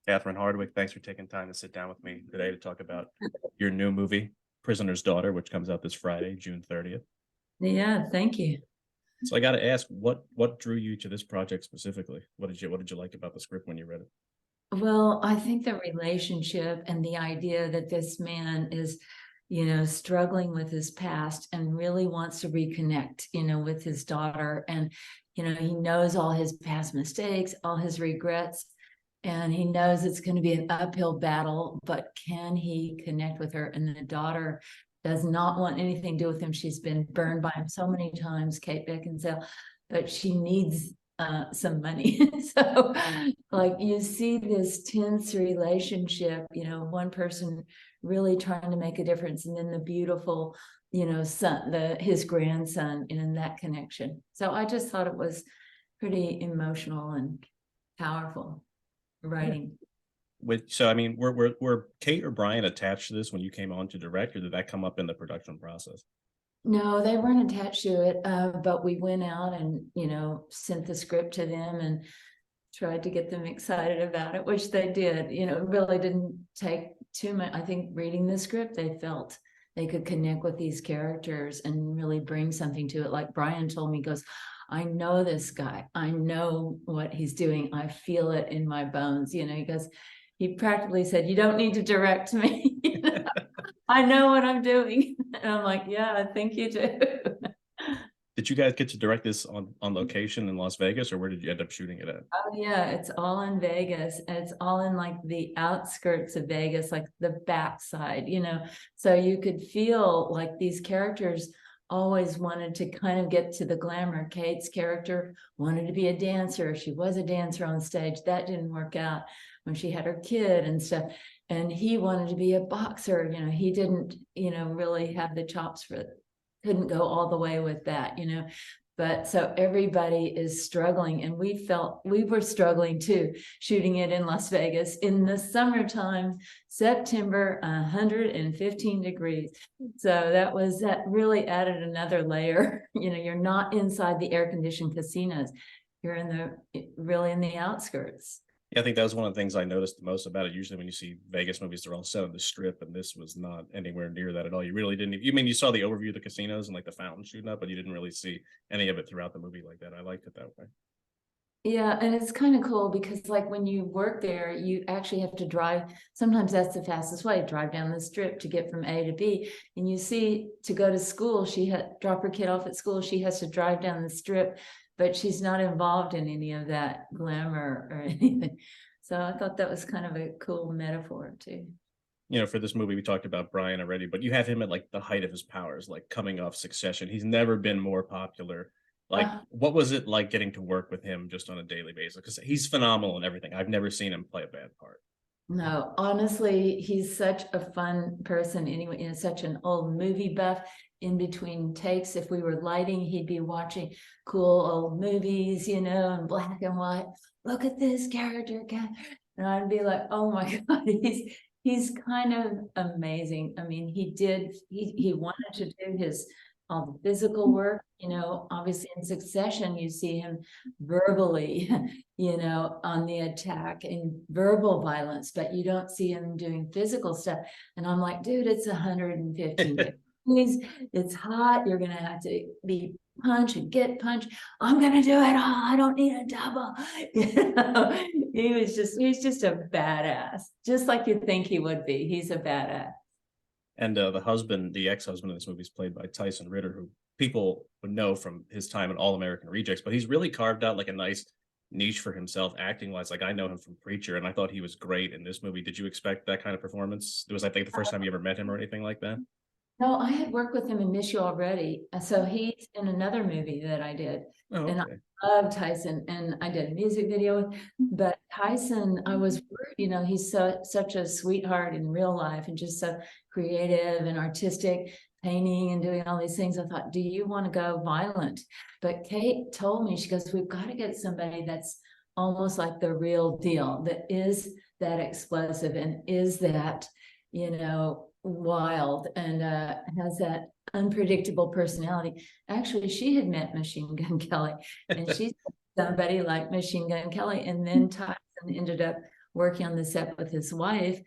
Catherine Hardwicke, thanks for taking time to sit down with me today to talk about your new movie, Prisoner's Daughter, which comes out this Friday, June 30th. Yeah, thank you. So I got to ask, what drew you to this project specifically? What did you like about the script when you read it? Well, I think the relationship and the idea that this man is, struggling with his past and really wants to reconnect, with his daughter. And, he knows all his past mistakes, all his regrets, and he knows it's going to be an uphill battle, but can he connect with her? And the daughter does not want anything to do with him. She's been burned by him so many times, Kate Beckinsale, but she needs some money. So like you see this tense relationship, one person really trying to make a difference, and then the beautiful, son, his grandson in that connection. So I just thought it was pretty emotional and powerful writing. So I mean, were Kate or Brian attached to this when you came on to direct, or did that come up in the production process? No, they weren't attached to it, but we went out and, sent the script to them and tried to get them excited about it, which they did. It really didn't take too much. I think reading the script, they felt they could connect with these characters and really bring something to it. Like Brian told me, he goes, I know this guy. I know what he's doing. I feel it in my bones. He goes, he practically said, you don't need to direct me. I know what I'm doing. And I'm like, yeah, I think you do. Did you guys get to direct this on location in Las Vegas, or where did you end up shooting it at? Oh yeah, it's all in Vegas. It's all in like the outskirts of Vegas, like the backside, So you could feel like these characters always wanted to kind of get to the glamour. Kate's character wanted to be a dancer. She was a dancer on stage. That didn't work out when she had her kid and stuff. And he wanted to be a boxer. He didn't, really have the chops for it. Couldn't go all the way with that, But so everybody is struggling, and we felt we were struggling too, shooting it in Las Vegas in the summertime, September, 115 degrees. So that really added another layer. You're not inside the air-conditioned casinos. You're really in the outskirts. Yeah, I think that was one of the things I noticed the most about it. Usually, when you see Vegas movies, they're all set on the strip, and this was not anywhere near that at all. You really didn't. You mean you saw the overview of the casinos and like the fountain shooting up, but you didn't really see any of it throughout the movie like that. I liked it that way. Yeah, and it's kind of cool because like when you work there, you actually have to drive. Sometimes that's the fastest way, drive down the strip to get from A to B. And you see, to go to school, she had drop her kid off at school, she has to drive down the strip, but she's not involved in any of that glamour or anything. So I thought that was kind of a cool metaphor too. For this movie, we talked about Brian already, but you have him at like the height of his powers, like coming off Succession. He's never been more popular. Like, what was it like getting to work with him just on a daily basis? Because he's phenomenal in everything. I've never seen him play a bad part. No, honestly, he's such a fun person anyway, such an old movie buff. In between takes, if we were lighting, he'd be watching cool old movies, in black and white. Look at this character, and I'd be like, oh my God, he's kind of amazing. I mean, he wanted to do his all the physical work, obviously in Succession, you see him verbally, on the attack and verbal violence, but you don't see him doing physical stuff. And I'm like, dude, it's 115 degrees. It's hot. You're going to have to be punch and get punched. I'm going to do it all. I don't need a double. He's just a badass, just like you think he would be. He's a badass. And the ex-husband in this movie is played by Tyson Ritter, who people would know from his time in All American Rejects, but he's really carved out like a nice niche for himself acting wise. Like I know him from Preacher, and I thought he was great in this movie. Did you expect that kind of performance? It was, I think, the first time you ever met him or anything like that. No, I had worked with him in Miss You Already. So he's in another movie that I did. Oh, okay. And I love Tyson, and I did a music video with, but Tyson, I was worried, he's such a sweetheart in real life and just so creative and artistic, painting and doing all these things. I thought, do you want to go violent? But Kate told me, she goes, we've got to get somebody that's almost like the real deal, that is that explosive and is that, wild and has that unpredictable personality. Actually, she had met Machine Gun Kelly, and she's somebody like Machine Gun Kelly, and then Tyson ended up working on the set with his wife,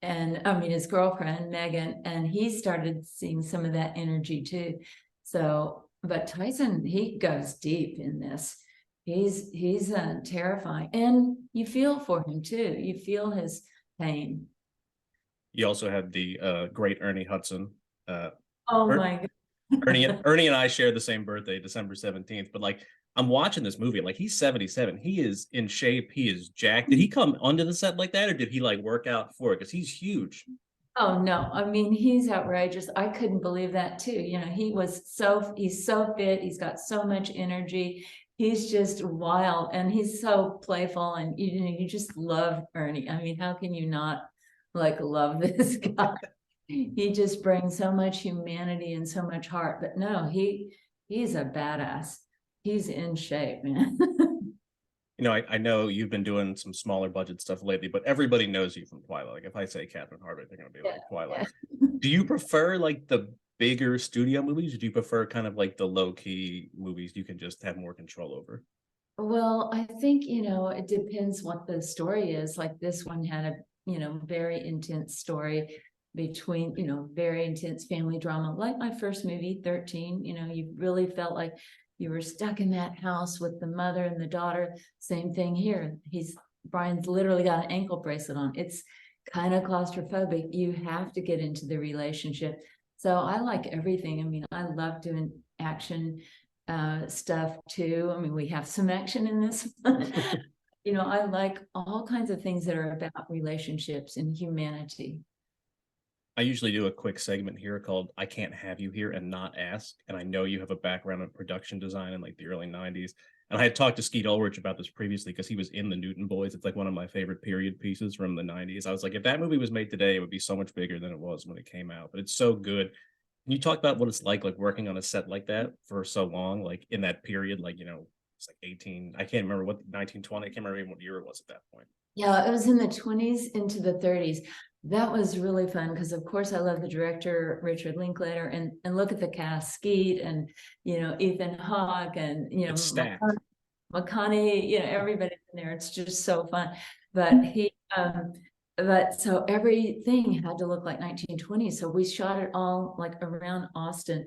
and I mean his girlfriend Megan, and he started seeing some of that energy too. So, but Tyson, he goes deep in this. He's terrifying, and you feel for him too. You feel his pain. You also had the great Ernie Hudson. Oh Er- my Ernie and I share the same birthday, December 17th. But like, I'm watching this movie, like he's 77. He is in shape. He is jacked. Did he come onto the set like that, or did he like work out for it? Because he's huge. Oh no, I mean, he's outrageous. I couldn't believe that too. You know, he's so fit, he's got so much energy. He's just wild, and he's so playful, and you know, you just love Ernie. I mean, how can you not like love this guy? He just brings so much humanity and so much heart. But no, he's a badass. He's in shape, man. You know, I know you've been doing some smaller budget stuff lately, but everybody knows you from Twilight. Like if I say Catherine Hardwicke, they're gonna be like Twilight. Yeah. Do you prefer like the bigger studio movies, or do you prefer kind of like the low key movies you can just have more control over? Well, I think, you know, it depends what the story is. Like this one had a, you know, very intense story between, you know, very intense family drama. Like my first movie, 13, you know, you really felt like you were stuck in that house with the mother and the daughter. Same thing here. Brian's literally got an ankle bracelet on. It's kind of claustrophobic. You have to get into the relationship. So I like everything. I mean, I love doing action stuff too. I mean, we have some action in this. You know, I like all kinds of things that are about relationships and humanity. I usually do a quick segment here called I Can't Have You Here and Not Ask. And I know you have a background in production design in like the early 90s. And I had talked to Skeet Ulrich about this previously because he was in the Newton Boys. It's like one of my favorite period pieces from the 90s. I was like, if that movie was made today, it would be so much bigger than it was when it came out. But it's so good. Can you talk about what it's like working on a set like that for so long, like in that period, like, you know, it's like 18, I can't remember what 1920, I can't remember even what year it was at that point. Yeah, it was in the 20s into the 30s. That was really fun because, of course, I love the director, Richard Linklater, and look at the cast, Skeet and, you know, Ethan Hawke and, you know, It's stacked. McConaughey, you know, everybody's in there. It's just so fun. But but so everything had to look like 1920. So we shot it all like around Austin,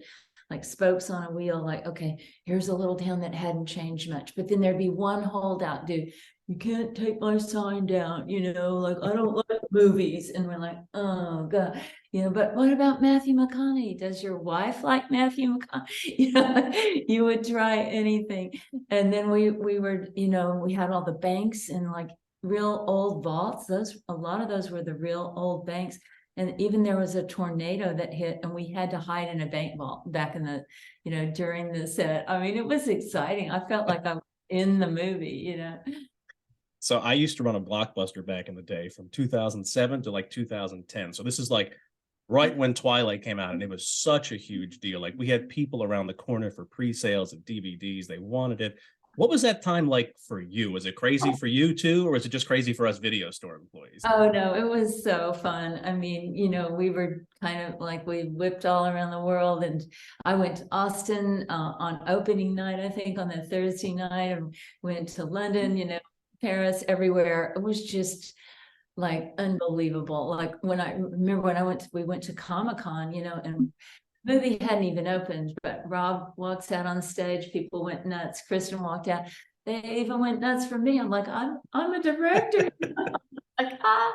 like spokes on a wheel, like, okay, here's a little town that hadn't changed much. But then there'd be one holdout dude. You can't take my sign down, you know, like I don't like movies. And we're like, oh God, you know, but what about Matthew McConaughey? Does your wife like Matthew McConaughey? You know, you would try anything. And then we were, you know, we had all the banks and like real old vaults. A lot of those were the real old banks. And even there was a tornado that hit and we had to hide in a bank vault back in the, you know, during the set. I mean, it was exciting. I felt like I was in the movie, you know. So I used to run a Blockbuster back in the day from 2007 to like 2010. So this is like right when Twilight came out, and it was such a huge deal. Like we had people around the corner for pre-sales of DVDs. They wanted it. What was that time like for you? Was it crazy for you too, or was it just crazy for us video store employees? Oh no, it was so fun. I mean, you know, we were kind of like we whipped all around the world, and I went to Austin on opening night, I think on the Thursday night, and went to London, you know, Paris, everywhere. It was just like unbelievable. Like when I remember when we went to Comic-Con, you know, and the movie hadn't even opened, but Rob walks out on stage, people went nuts. Kristen walked out. They even went nuts for me. I'm like, I'm a director. Like, ah.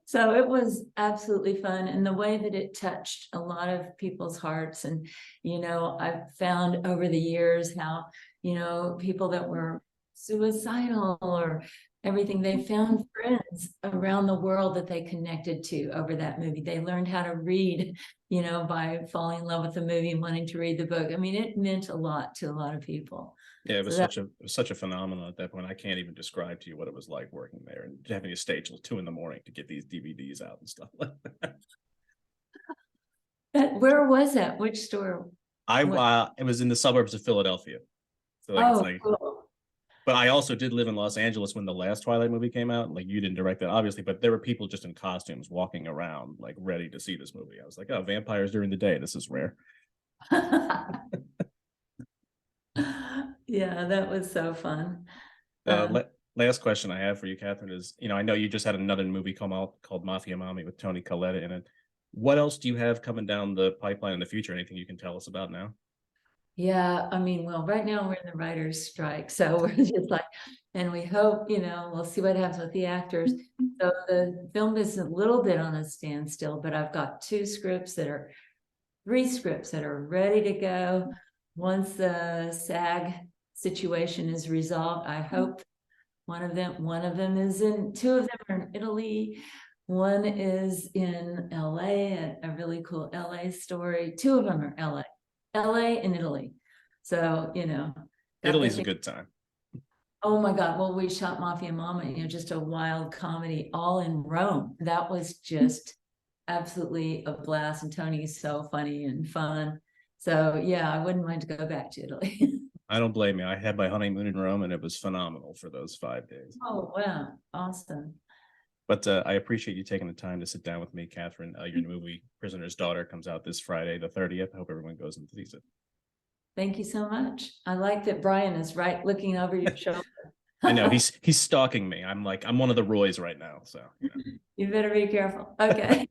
So it was absolutely fun. And the way that it touched a lot of people's hearts. And, you know, I've found over the years how, you know, people that were suicidal or everything, they found friends around the world that they connected to over that movie. They learned how to read, you know, by falling in love with the movie and wanting to read the book. I mean, it meant a lot to a lot of people. Yeah, it was So such a phenomenon at that point. I can't even describe to you what it was like working there and having to stay till 2 a.m. to get these DVDs out and stuff like that. where was that? Which store? It was in the suburbs of Philadelphia. So like it's Oh, like, cool. but I also did live in Los Angeles when the last Twilight movie came out. Like you didn't direct that, obviously, but there were people just in costumes walking around, like ready to see this movie. I was like, oh, vampires during the day. This is rare. Yeah, that was so fun. Uh, Um, let Last question I have for you, Catherine, is, I know you just had another movie come out called Mafia Mommy with Tony Colletta in it. What else do you have coming down the pipeline in the future? Anything you can tell us about now? Yeah, I mean, well, right now we're in the writer's strike, so we're just like, and we hope, we'll see what happens with the actors. So the film is a little bit on a standstill, but I've got three scripts that are ready to go. Once the SAG situation is resolved, I hope one of them is two of them are in Italy. One is in LA, a really cool LA story. Two of them are LA and Italy. So, got the Italy's a thing. good time. Oh my God. Well, we shot Mafia Mama, just a wild comedy all in Rome. That was just absolutely a blast. And Tony's so funny and fun. So yeah, I wouldn't mind to go back to Italy. I don't blame you. I had my honeymoon in Rome and it was phenomenal for those 5 days. Oh, wow. Awesome. But I appreciate you taking the time to sit down with me, Catherine. Your movie Prisoner's Daughter comes out this Friday, the 30th. I hope everyone goes and sees it. Thank you so much. I like that Brian is right looking over your shoulder. I know he's stalking me. I'm one of the Roys right now. So You better be careful. Okay.